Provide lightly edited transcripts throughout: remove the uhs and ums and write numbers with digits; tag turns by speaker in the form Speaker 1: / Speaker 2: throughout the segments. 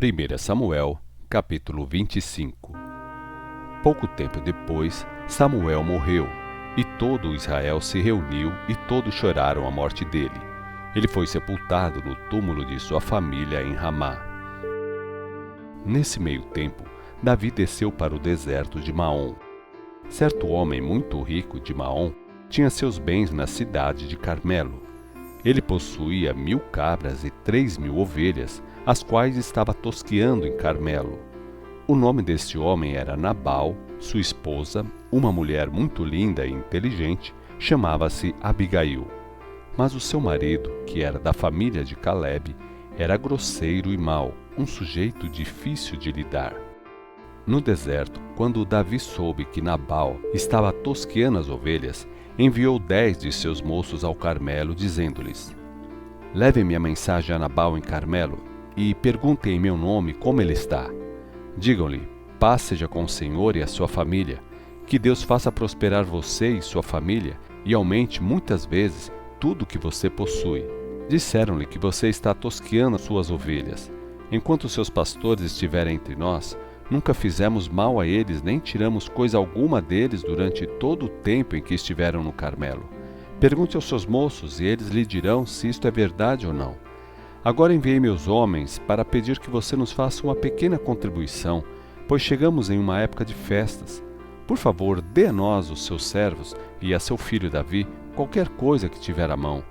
Speaker 1: 1 Samuel, capítulo 25. Pouco tempo depois, Samuel morreu, e todo Israel se reuniu e todos choraram a morte dele. Ele foi sepultado no túmulo de sua família em Ramá. Nesse meio tempo, Davi desceu para o deserto de Maom. Certo homem muito rico de Maom tinha seus bens na cidade de Carmelo. Ele possuía 1000 cabras e 3000 ovelhas, as quais estava tosqueando em Carmelo. O nome deste homem era Nabal, sua esposa, uma mulher muito linda e inteligente, chamava-se Abigail. Mas o seu marido, que era da família de Calebe, era grosseiro e mau, um sujeito difícil de lidar. No deserto, quando Davi soube que Nabal estava tosqueando as ovelhas, enviou 10 de seus moços ao Carmelo, dizendo-lhes: "Levem-me a mensagem a Nabal em Carmelo, e perguntem em meu nome como ele está. Digam-lhe: paz seja com o Senhor e a sua família, que Deus faça prosperar você e sua família, e aumente muitas vezes tudo o que você possui. Disseram-lhe que você está tosqueando as suas ovelhas. Enquanto seus pastores estiverem entre nós, nunca fizemos mal a eles, nem tiramos coisa alguma deles durante todo o tempo em que estiveram no Carmelo. Pergunte aos seus moços, e eles lhe dirão se isto é verdade ou não. Agora enviei meus homens para pedir que você nos faça uma pequena contribuição, pois chegamos em uma época de festas. Por favor, dê a nós, os seus servos, e a seu filho Davi, qualquer coisa que tiver à mão."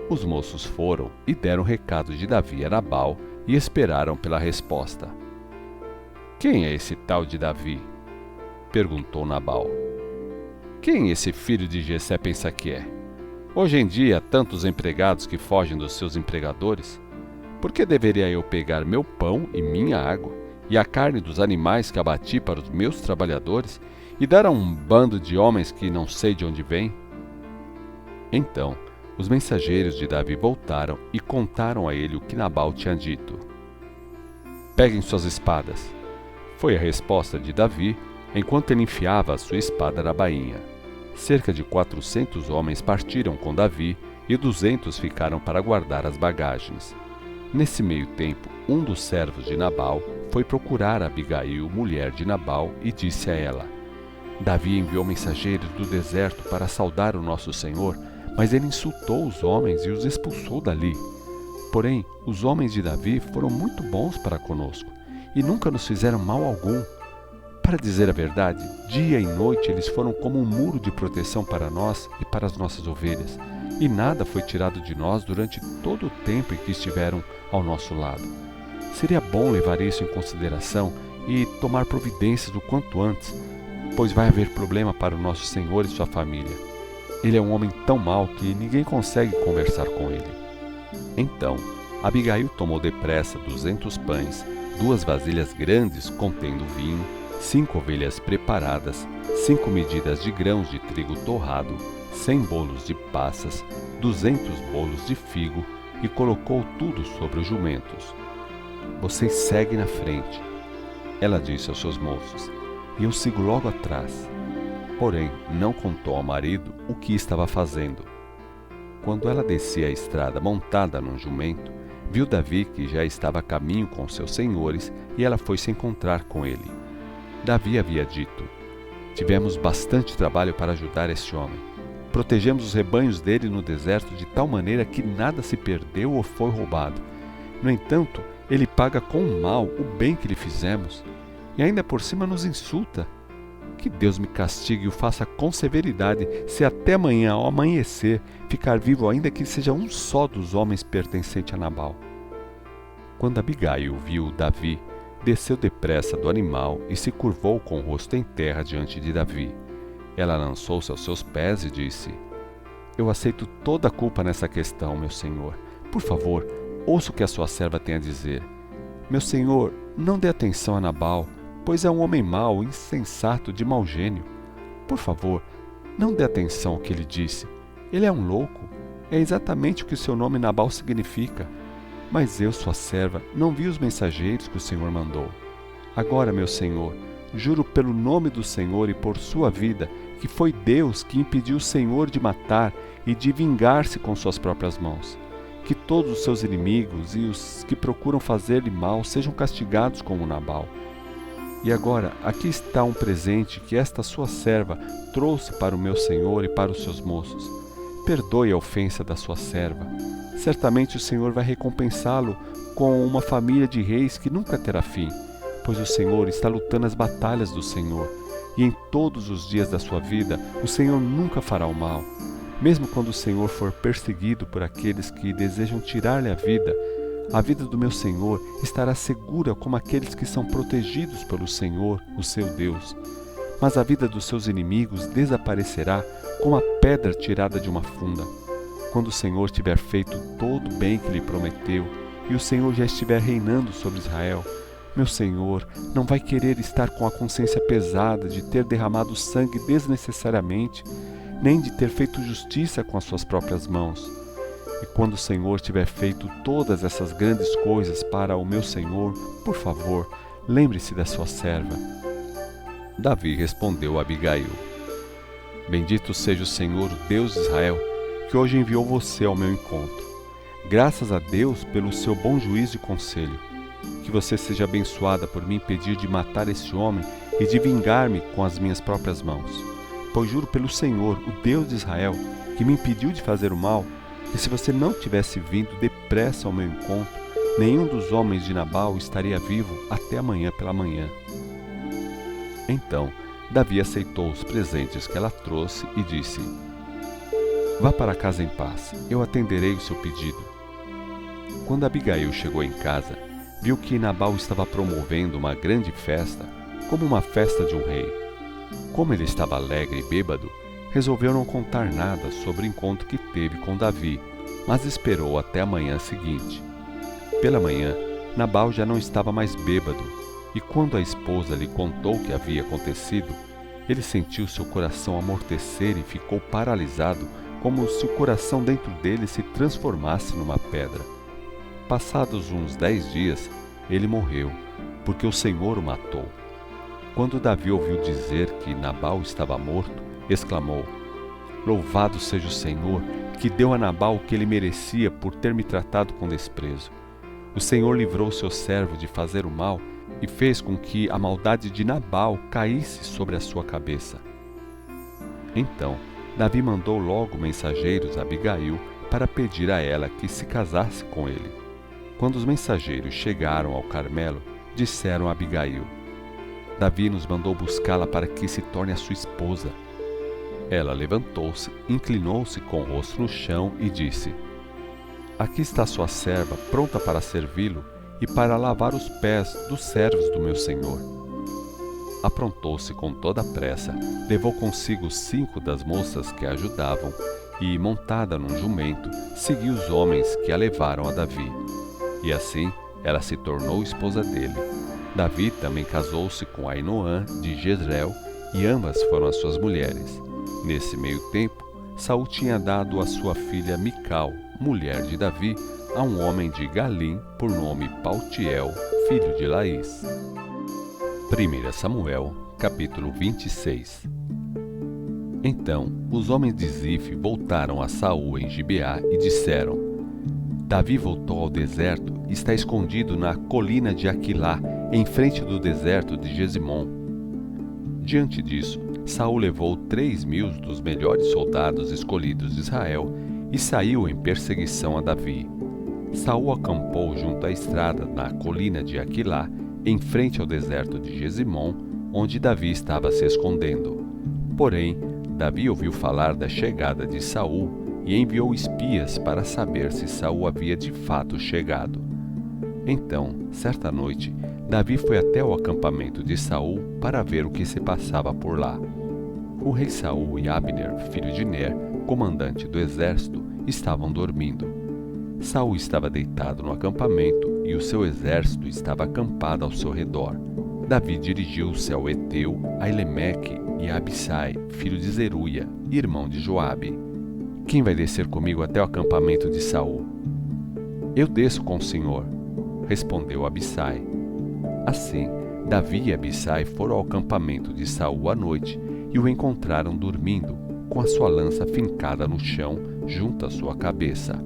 Speaker 1: Os moços foram e deram o recado de Davi a Nabal e esperaram pela resposta. "Quem é esse tal de Davi?" perguntou Nabal. "Quem esse filho de Jessé pensa que é? Hoje em dia há tantos empregados que fogem dos seus empregadores. Por que deveria eu pegar meu pão e minha água, e a carne dos animais que abati para os meus trabalhadores, e dar a um bando de homens que não sei de onde vêm?" Então, os mensageiros de Davi voltaram e contaram a ele o que Nabal tinha dito. "Peguem suas espadas", foi a resposta de Davi, enquanto ele enfiava a sua espada na bainha. Cerca de 400 homens partiram com Davi e 200 ficaram para guardar as bagagens. Nesse meio tempo, um dos servos de Nabal foi procurar Abigail, mulher de Nabal, e disse a ela: "Davi enviou mensageiros do deserto para saudar o nosso senhor, mas ele insultou os homens e os expulsou dali. Porém, os homens de Davi foram muito bons para conosco e nunca nos fizeram mal algum. Para dizer a verdade, dia e noite eles foram como um muro de proteção para nós e para as nossas ovelhas, e nada foi tirado de nós durante todo o tempo em que estiveram ao nosso lado. Seria bom levar isso em consideração e tomar providências o quanto antes, pois vai haver problema para o nosso Senhor e sua família. Ele é um homem tão mau que ninguém consegue conversar com ele." Então, Abigail tomou depressa 200 pães, 2 vasilhas grandes contendo vinho, 5 ovelhas preparadas, 5 medidas de grãos de trigo torrado, 100 bolos de passas, 200 bolos de figo, e colocou tudo sobre os jumentos. "Vocês seguem na frente", ela disse aos seus moços, "e eu sigo logo atrás." Porém, não contou ao marido o que estava fazendo. Quando ela descia a estrada montada num jumento, viu Davi que já estava a caminho com seus senhores, e ela foi se encontrar com ele. Davi havia dito: "Tivemos bastante trabalho para ajudar este homem. Protegemos os rebanhos dele no deserto de tal maneira que nada se perdeu ou foi roubado. No entanto, ele paga com o mal o bem que lhe fizemos, e ainda por cima nos insulta. Que Deus me castigue e o faça com severidade, se até amanhã ao amanhecer ficar vivo, ainda que seja um só dos homens pertencente a Nabal." Quando Abigail viu Davi, desceu depressa do animal e se curvou com o rosto em terra diante de Davi. Ela lançou-se aos seus pés e disse: "Eu aceito toda a culpa nessa questão, meu senhor. Por favor, ouça o que a sua serva tem a dizer. Meu senhor, não dê atenção a Nabal, pois é um homem mau, insensato, de mau gênio. Por favor, não dê atenção ao que ele disse. Ele é um louco. É exatamente o que o seu nome Nabal significa. Mas eu, sua serva, não vi os mensageiros que o Senhor mandou. Agora, meu senhor, juro pelo nome do Senhor e por sua vida, que foi Deus que impediu o Senhor de matar e de vingar-se com suas próprias mãos. que todos os seus inimigos e os que procuram fazer-lhe mal sejam castigados como Nabal. E agora, aqui está um presente que esta sua serva trouxe para o meu senhor e para os seus moços. Perdoe a ofensa da sua serva. Certamente o Senhor vai recompensá-lo com uma família de reis que nunca terá fim, pois o Senhor está lutando as batalhas do Senhor, e em todos os dias da sua vida o Senhor nunca fará o mal. Mesmo quando o Senhor for perseguido por aqueles que desejam tirar-lhe a vida do meu Senhor estará segura como aqueles que são protegidos pelo Senhor, o seu Deus. Mas a vida dos seus inimigos desaparecerá como a pedra tirada de uma funda. Quando o Senhor tiver feito todo o bem que lhe prometeu, e o Senhor já estiver reinando sobre Israel, meu Senhor não vai querer estar com a consciência pesada de ter derramado sangue desnecessariamente, nem de ter feito justiça com as suas próprias mãos. E quando o Senhor tiver feito todas essas grandes coisas para o meu Senhor, por favor, lembre-se da sua serva. Davi respondeu a Abigail: Bendito seja o Senhor, o Deus de Israel, que hoje enviou você ao meu encontro. Graças a Deus pelo seu bom juízo e conselho. Que você seja abençoada por me impedir de matar esse homem e de vingar-me com as minhas próprias mãos. Pois juro pelo Senhor, o Deus de Israel, que me impediu de fazer o mal, que se você não tivesse vindo depressa ao meu encontro, nenhum dos homens de Nabal estaria vivo até amanhã pela manhã. Então, Davi aceitou os presentes que ela trouxe e disse: Vá para casa em paz, eu atenderei o seu pedido. Quando Abigail chegou em casa, viu que Nabal estava promovendo uma grande festa, como uma festa de um rei. Como ele estava alegre e bêbado, resolveu não contar nada sobre o encontro que teve com Davi, mas esperou até a manhã seguinte. Pela manhã, Nabal já não estava mais bêbado, e quando a esposa lhe contou o que havia acontecido, ele sentiu seu coração amortecer e ficou paralisado, como se o coração dentro dele se transformasse numa pedra. Passados uns 10 dias, ele morreu, porque o Senhor o matou. Quando Davi ouviu dizer que Nabal estava morto, exclamou: Louvado seja o Senhor, que deu a Nabal o que ele merecia por ter me tratado com desprezo. O Senhor livrou seu servo de fazer o mal e fez com que a maldade de Nabal caísse sobre a sua cabeça. Então, Davi mandou logo mensageiros a Abigail para pedir a ela que se casasse com ele. Quando os mensageiros chegaram ao Carmelo, disseram a Abigail: Davi nos mandou buscá-la para que se torne a sua esposa. Ela levantou-se, inclinou-se com o rosto no chão e disse: Aqui está sua serva, pronta para servi-lo e para lavar os pés dos servos do meu senhor. Aprontou-se com toda a pressa, levou consigo 5 das moças que a ajudavam e, montada num jumento, seguiu os homens que a levaram a Davi. E assim ela se tornou esposa dele. Davi também casou-se com Ainoã de Jezreel, e ambas foram as suas mulheres. Nesse meio tempo, Saul tinha dado a sua filha Mical, mulher de Davi, a um homem de Galim, por nome Paltiel, filho de Laís. 1 Samuel, capítulo 26. Então os homens de Zif voltaram a Saul em Gibeá e disseram: Davi voltou ao deserto e está escondido na colina de Aquilá, em frente do deserto de Gesimom. Diante disso, Saul levou 3.000 dos melhores soldados escolhidos de Israel e saiu em perseguição a Davi. Saul acampou junto à estrada na colina de Aquilá, em frente ao deserto de Gesimom, onde Davi estava se escondendo. Porém, Davi ouviu falar da chegada de Saul e enviou espias para saber se Saul havia de fato chegado. Então, certa noite, Davi foi até o acampamento de Saul para ver o que se passava por lá. O rei Saul e Abner, filho de Ner, comandante do exército, estavam dormindo. Saul estava deitado no acampamento e o seu exército estava acampado ao seu redor. Davi dirigiu-se ao Eteu, a Elemeque e a Abissai, filho de Zeruia, irmão de Joabe. Quem vai descer comigo até o acampamento de Saul? Eu desço com o senhor, respondeu Abissai. Assim, Davi e Abissai foram ao acampamento de Saul à noite e o encontraram dormindo, com a sua lança fincada no chão, junto à sua cabeça.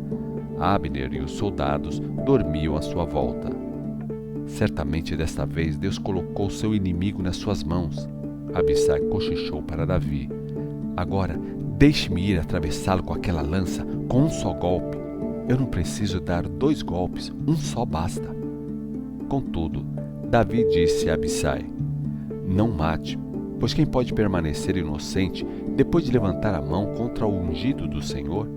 Speaker 1: Abner e os soldados dormiam à sua volta. Certamente desta vez Deus colocou seu inimigo nas suas mãos. Abissai cochichou para Davi: agora deixe-me ir atravessá-lo com aquela lança com um só golpe. Eu não preciso dar 2 golpes, um só basta. Contudo, Davi disse a Abissai: não mate, pois quem pode permanecer inocente depois de levantar a mão contra o ungido do Senhor?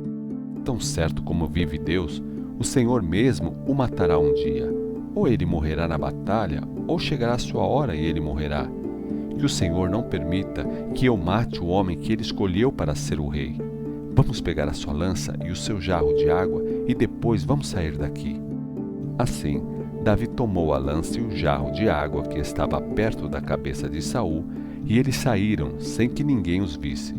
Speaker 1: Tão certo como vive Deus, o Senhor mesmo o matará um dia. Ou ele morrerá na batalha, ou chegará a sua hora e ele morrerá. Que o Senhor não permita que eu mate o homem que ele escolheu para ser o rei. Vamos pegar a sua lança e o seu jarro de água e depois vamos sair daqui. Assim, Davi tomou a lança e o jarro de água que estava perto da cabeça de Saul, e eles saíram sem que ninguém os visse.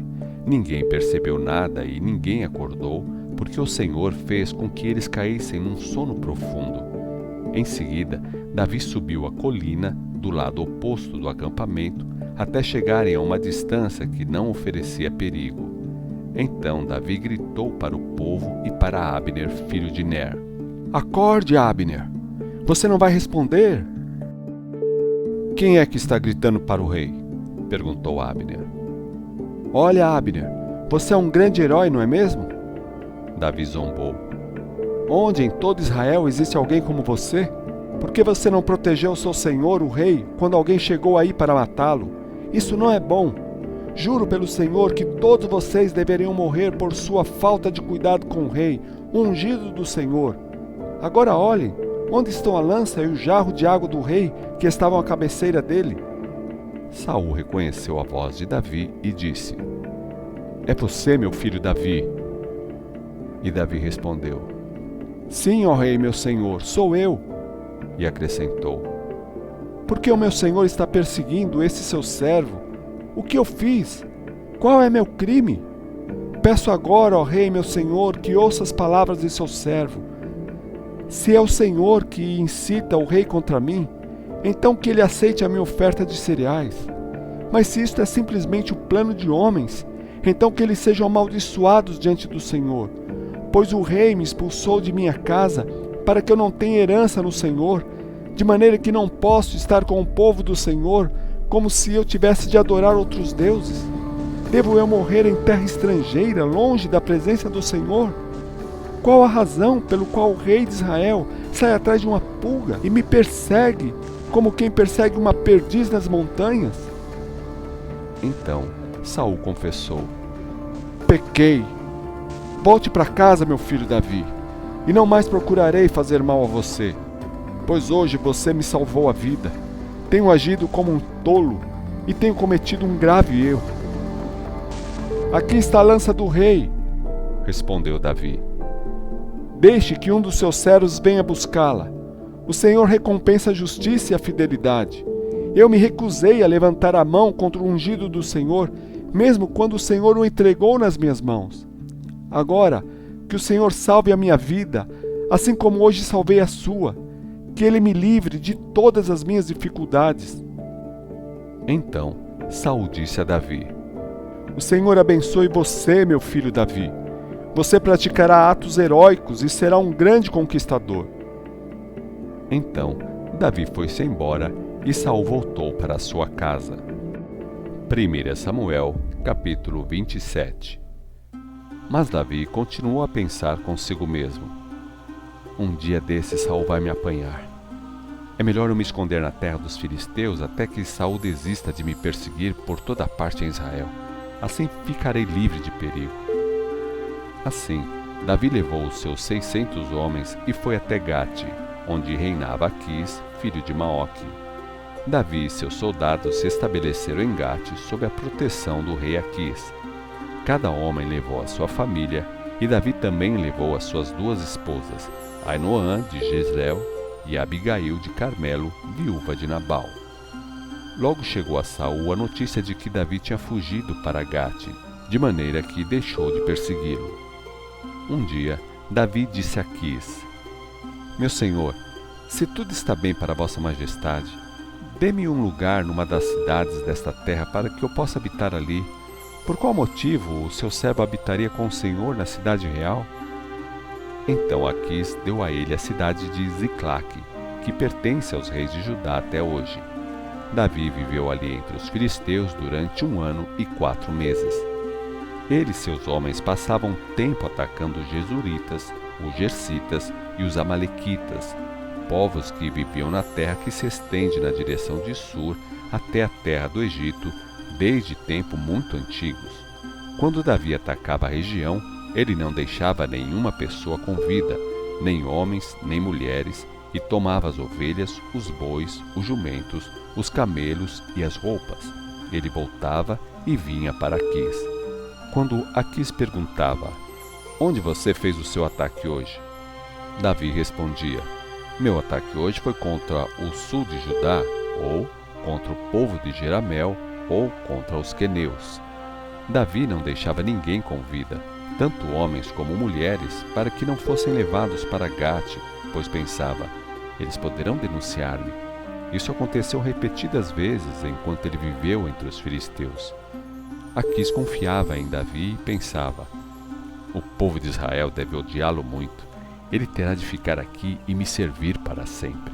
Speaker 1: Ninguém percebeu nada e ninguém acordou, porque o Senhor fez com que eles caíssem num sono profundo. Em seguida, Davi subiu a colina do lado oposto do acampamento até chegarem a uma distância que não oferecia perigo. Então Davi gritou para o povo e para Abner, filho de Ner: acorde, Abner! Você não vai responder? Quem é que está gritando para o rei? Perguntou Abner. Olha, Abner, você é um grande herói, não é mesmo? Davi zombou. Onde em todo Israel existe alguém como você? Por que você não protegeu seu senhor, o rei, quando alguém chegou aí para matá-lo? Isso não é bom. Juro pelo Senhor que todos vocês deveriam morrer por sua falta de cuidado com o rei, o ungido do Senhor. Agora olhem, onde estão a lança e o jarro de água do rei que estavam à cabeceira dele? Saul reconheceu a voz de Davi e disse: é você, meu filho Davi? E Davi respondeu: sim, ó rei, meu senhor, sou eu. E acrescentou: por que o meu senhor está perseguindo esse seu servo? O que eu fiz? Qual é meu crime? Peço agora, ó rei, meu senhor, que ouça as palavras de seu servo. Se é o Senhor que incita o rei contra mim, então que ele aceite a minha oferta de cereais. Mas se isto é simplesmente o plano de homens, então que eles sejam amaldiçoados diante do Senhor. Pois o rei me expulsou de minha casa para que eu não tenha herança no Senhor, de maneira que não posso estar com o povo do Senhor, como se eu tivesse de adorar outros deuses. Devo eu morrer em terra estrangeira, longe da presença do Senhor? Qual a razão pelo qual o rei de Israel sai atrás de uma pulga e me persegue, como quem persegue uma perdiz nas montanhas? Então Saul confessou: pequei. Volte para casa, meu filho Davi, e não mais procurarei fazer mal a você, pois hoje você me salvou a vida. Tenho agido como um tolo e tenho cometido um grave erro. Aqui está a lança do rei, respondeu Davi. Deixe que um dos seus servos venha buscá-la. O Senhor recompensa a justiça e a fidelidade. Eu me recusei a levantar a mão contra o ungido do Senhor, mesmo quando o Senhor o entregou nas minhas mãos. Agora, que o Senhor salve a minha vida, assim como hoje salvei a sua, que Ele me livre de todas as minhas dificuldades. Então Saul disse a Davi: o Senhor abençoe você, meu filho Davi. Você praticará atos heróicos e será um grande conquistador. Então Davi foi-se embora e Saul voltou para a sua casa. 1 Samuel, capítulo 27. Mas Davi continuou a pensar consigo mesmo: um dia desses Saul vai me apanhar. É melhor eu me esconder na terra dos filisteus até que Saul desista de me perseguir por toda parte em Israel. Assim ficarei livre de perigo. Assim, Davi levou os seus 600 homens e foi até Gate, onde reinava Aquis, filho de Maoque. Davi e seus soldados se estabeleceram em Gate sob a proteção do rei Aquis. Cada homem levou a sua família, e Davi também levou as suas 2 esposas, Ainoã de Jezreel e Abigail de Carmelo, viúva de Nabal. Logo chegou a Saul a notícia de que Davi tinha fugido para Gate, de maneira que deixou de persegui-lo. Um dia, Davi disse a Aquis: meu senhor, se tudo está bem para vossa majestade, dê-me um lugar numa das cidades desta terra para que eu possa habitar ali. Por qual motivo o seu servo habitaria com o Senhor na cidade real? Então Aquis deu a ele a cidade de Ziclaque, que pertence aos reis de Judá até hoje. Davi viveu ali entre os filisteus durante 1 ano e 4 meses. Ele e seus homens passavam tempo atacando os Gesuritas, os Gersitas e os Amalequitas, povos que viviam na terra que se estende na direção de Sur até a terra do Egito, desde tempo muito antigos. Quando Davi atacava a região, ele não deixava nenhuma pessoa com vida, nem homens, nem mulheres, e tomava as ovelhas, os bois, os jumentos, os camelos e as roupas. Ele voltava e vinha para Aquis. Quando Aquis perguntava: "Onde você fez o seu ataque hoje?", Davi respondia: "Meu ataque hoje foi contra o sul de Judá, ou contra o povo de Jeramel, ou contra os queneus." Davi não deixava ninguém com vida, tanto homens como mulheres, para que não fossem levados para Gate, pois pensava: "Eles poderão denunciar-me." Isso aconteceu repetidas vezes enquanto ele viveu entre os filisteus. Aquis confiava em Davi e pensava: "O povo de Israel deve odiá-lo muito. Ele terá de ficar aqui e me servir para sempre."